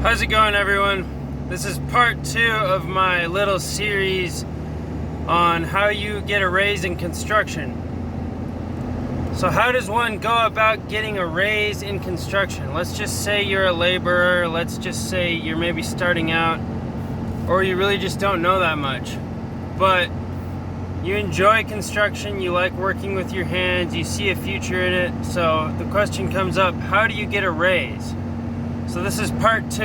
How's it going, everyone? This is part 2 of my little series on how you get a raise in construction. So how does one go about getting a raise in construction? Let's just say you're a laborer, let's just say you're maybe starting out, or you really just don't know that much. But you enjoy construction, you like working with your hands, you see a future in it. So the question comes up, how do you get a raise? So this is part 2.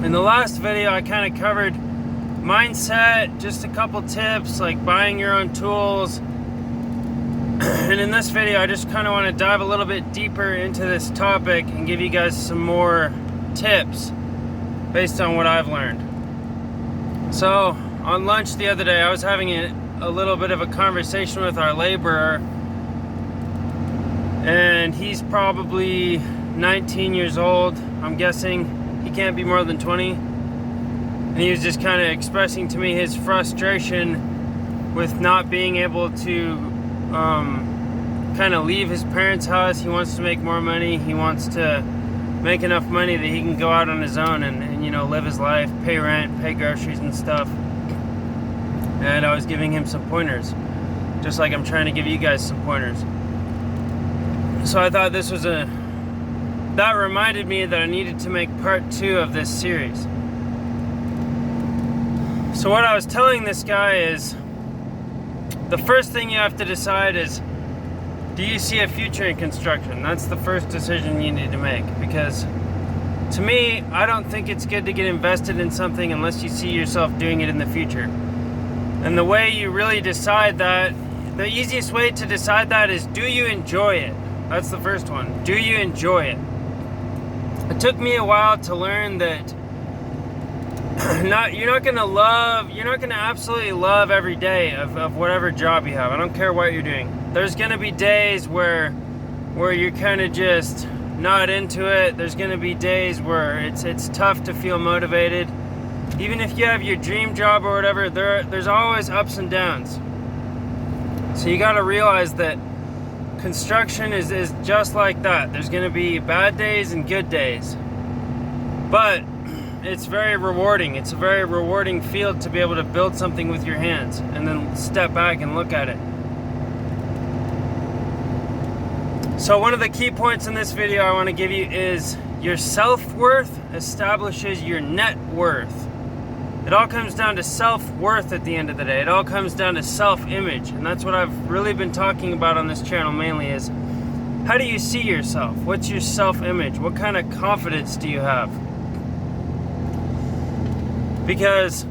In the last video I kind of covered mindset, just a couple tips like buying your own tools. And in this video I just kind of want to dive a little bit deeper into this topic and give you guys some more tips based on what I've learned. So on lunch the other day I was having a little bit of a conversation with our laborer, and he's probably 19 years old, I'm guessing. He can't be more than 20. And he was just kind of expressing to me his frustration with not being able to kind of leave his parents' house. He wants to make more money. He wants to make enough money that he can go out on his own and you know, live his life, pay rent, pay groceries and stuff. And I was giving him some pointers, just like I'm trying to give you guys some pointers. So I thought this was that reminded me that I needed to make part 2 of this series. So what I was telling this guy is, the first thing you have to decide is, do you see a future in construction? That's the first decision you need to make, because to me, I don't think it's good to get invested in something unless you see yourself doing it in the future. And the way you really decide that, the easiest way to decide that is, do you enjoy it? That's the first one. Do you enjoy it? It took me a while to learn that you're not gonna absolutely love every day of whatever job you have. I don't care what you're doing. There's gonna be days where you're kind of just not into it. There's gonna be days where it's tough to feel motivated. Even if you have your dream job or whatever, there's always ups and downs. So you gotta realize that construction is just like that. There's going to be bad days and good days. But it's very rewarding. It's a very rewarding field to be able to build something with your hands and then step back and look at it. So one of the key points in this video I want to give you is your self-worth establishes your net worth. It all comes down to self-worth at the end of the day. It all comes down to self-image. And that's what I've really been talking about on this channel mainly is, how do you see yourself? What's your self-image? What kind of confidence do you have? Because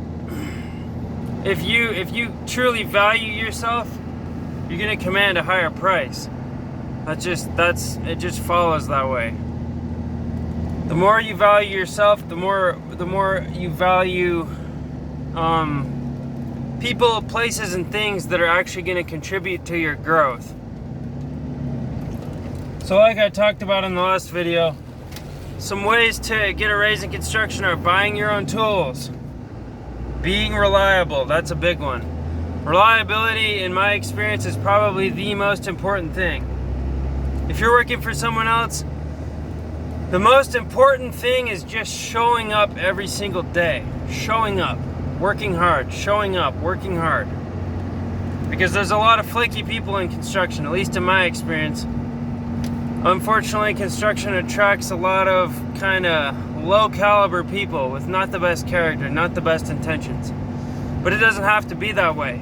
if you truly value yourself, you're going to command a higher price. It just follows that way. The more you value yourself, the more you value people, places, and things that are actually going to contribute to your growth. So like I talked about in the last video, some ways to get a raise in construction are buying your own tools, being reliable. That's a big one. Reliability, in my experience, is probably the most important thing. If you're working for someone else, the most important thing is just showing up every single day. Showing up, working hard, showing up, working hard. Because there's a lot of flaky people in construction, at least in my experience. Unfortunately, construction attracts a lot of kind of low caliber people with not the best character, not the best intentions. But it doesn't have to be that way.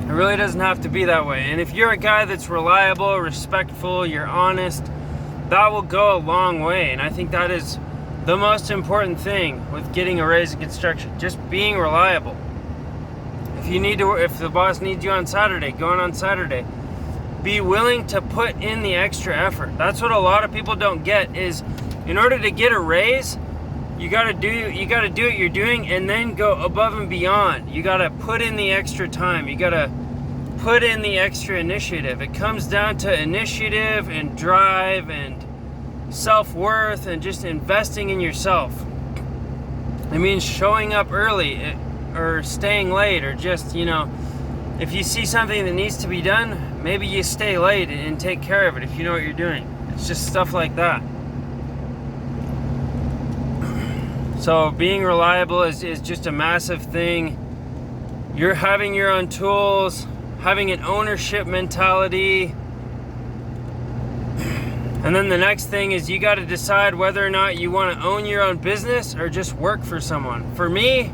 It really doesn't have to be that way. And if you're a guy that's reliable, respectful, you're honest, that will go a long way. And I think that is the most important thing with getting a raise in construction. Just being reliable. If the boss needs you on Saturday, go on Saturday. Be willing to put in the extra effort. That's what a lot of people don't get, is in order to get a raise, you gotta do what you're doing and then go above and beyond. You gotta put in the extra time. You gotta put in the extra initiative. It comes down to initiative and drive and self-worth and just investing in yourself. It means showing up early or staying late, or just, you know, if you see something that needs to be done, maybe you stay late and take care of it if you know what you're doing. It's just stuff like that. So being reliable is just a massive thing. You're having your own tools, having an ownership mentality. And then the next thing is you got to decide whether or not you want to own your own business or just work for someone. For me,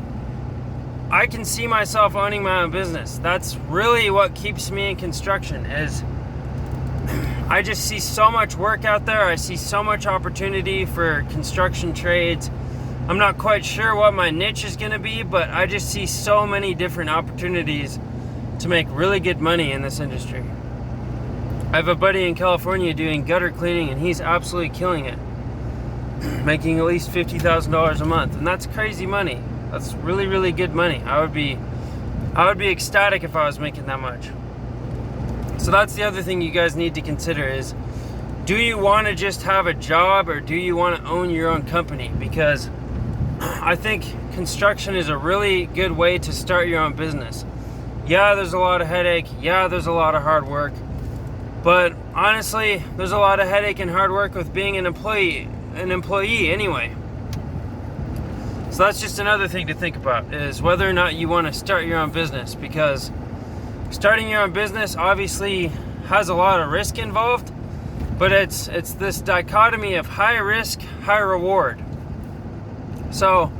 I can see myself owning my own business. That's really what keeps me in construction, is I just see so much work out there. I see so much opportunity for construction trades. I'm not quite sure what my niche is going to be, but I just see so many different opportunities to make really good money in this industry. I have a buddy in California doing gutter cleaning, and he's absolutely killing it, making at least $50,000 a month, and that's crazy money. That's really, really good money. I would be ecstatic if I was making that much. So that's the other thing you guys need to consider is, do you want to just have a job or do you want to own your own company? Because I think construction is a really good way to start your own business. Yeah, there's a lot of headache. Yeah, there's a lot of hard work. But honestly, there's a lot of headache and hard work with being an employee anyway. So that's just another thing to think about, is whether or not you want to start your own business, because starting your own business obviously has a lot of risk involved, but it's this dichotomy of high risk, high reward. So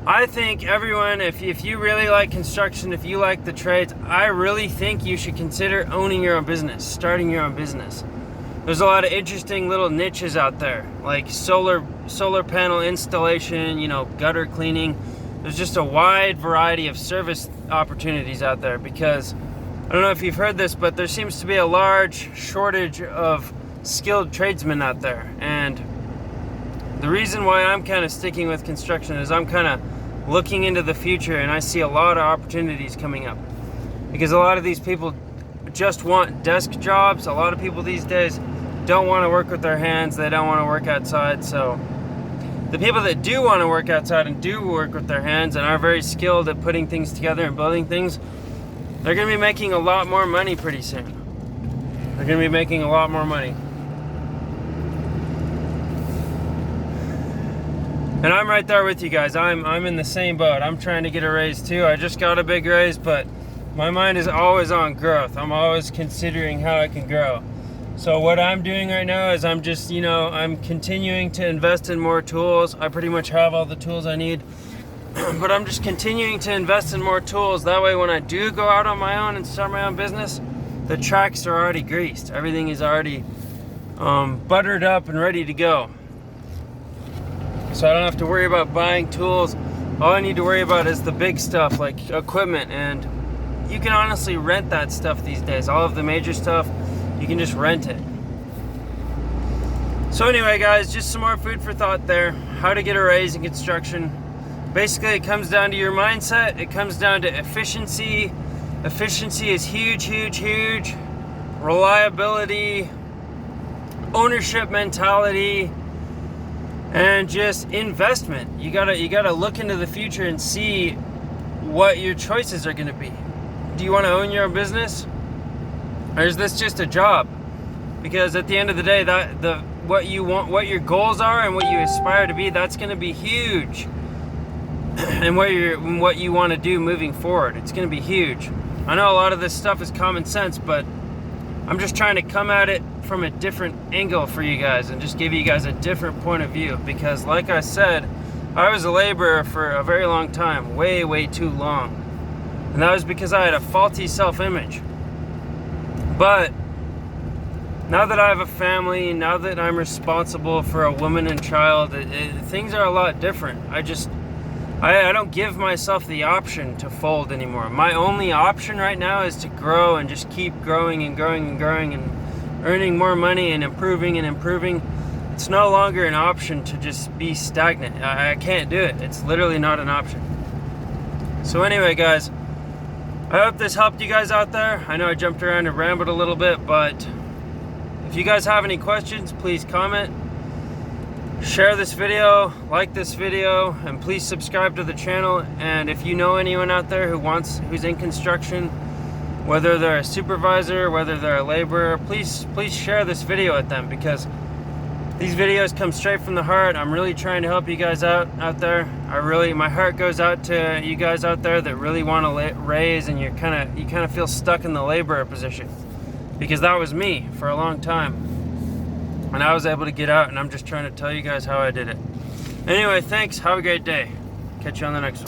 I think everyone, if you really like construction, if you like the trades, I really think you should consider owning your own business, starting your own business. There's a lot of interesting little niches out there, like solar panel installation, gutter cleaning. There's just a wide variety of service opportunities out there, because I don't know if you've heard this, but there seems to be a large shortage of skilled tradesmen out there. And the reason why I'm kind of sticking with construction is I'm kind of looking into the future, and I see a lot of opportunities coming up, because a lot of these people just want desk jobs. A lot of people these days don't want to work with their hands. They don't want to work outside. So the people that do want to work outside and do work with their hands and are very skilled at putting things together and building things, they're going to be making a lot more money pretty soon. They're going to be making a lot more money. And I'm right there with you guys. I'm in the same boat. I'm trying to get a raise too. I just got a big raise, but my mind is always on growth. I'm always considering how I can grow. So what I'm doing right now is I'm just, I'm continuing to invest in more tools. I pretty much have all the tools I need, but I'm just continuing to invest in more tools. That way when I do go out on my own and start my own business, the tracks are already greased. Everything is already buttered up and ready to go. So I don't have to worry about buying tools. All I need to worry about is the big stuff, like equipment, and you can honestly rent that stuff these days. All of the major stuff, you can just rent it. So anyway, guys, just some more food for thought there. How to get a raise in construction. Basically, it comes down to your mindset. It comes down to efficiency. Efficiency is huge, huge, huge. Reliability, ownership mentality, and just investment. You gotta look into the future and see what your choices are gonna be. Do you want to own your own business, or is this just a job? Because at the end of the day, what you want, what your goals are, and what you aspire to be, that's gonna be huge. And what you want to do moving forward, it's gonna be huge. I know a lot of this stuff is common sense, but I'm just trying to come at it from a different angle for you guys and just give you guys a different point of view, because like I said, I was a laborer for a very long time, way, way too long. And that was because I had a faulty self-image. But now that I have a family, now that I'm responsible for a woman and child, things are a lot different. I don't give myself the option to fold anymore. My only option right now is to grow and just keep growing and growing and growing and earning more money and improving and improving. It's no longer an option to just be stagnant. I can't do it. It's literally not an option. So anyway, guys, I hope this helped you guys out there. I know I jumped around and rambled a little bit, but if you guys have any questions, please comment, share this video, like this video, and please subscribe to the channel. And if you know anyone out there who's in construction, whether they're a supervisor, whether they're a laborer, please share this video with them, because These videos come straight from the heart. I'm really trying to help you guys out there. My heart goes out to you guys out there that really want to raise, and you kind of feel stuck in the laborer position, because that was me for a long time, and I was able to get out, and I'm just trying to tell you guys how I did it. Anyway, thanks. Have a great day. Catch you on the next one.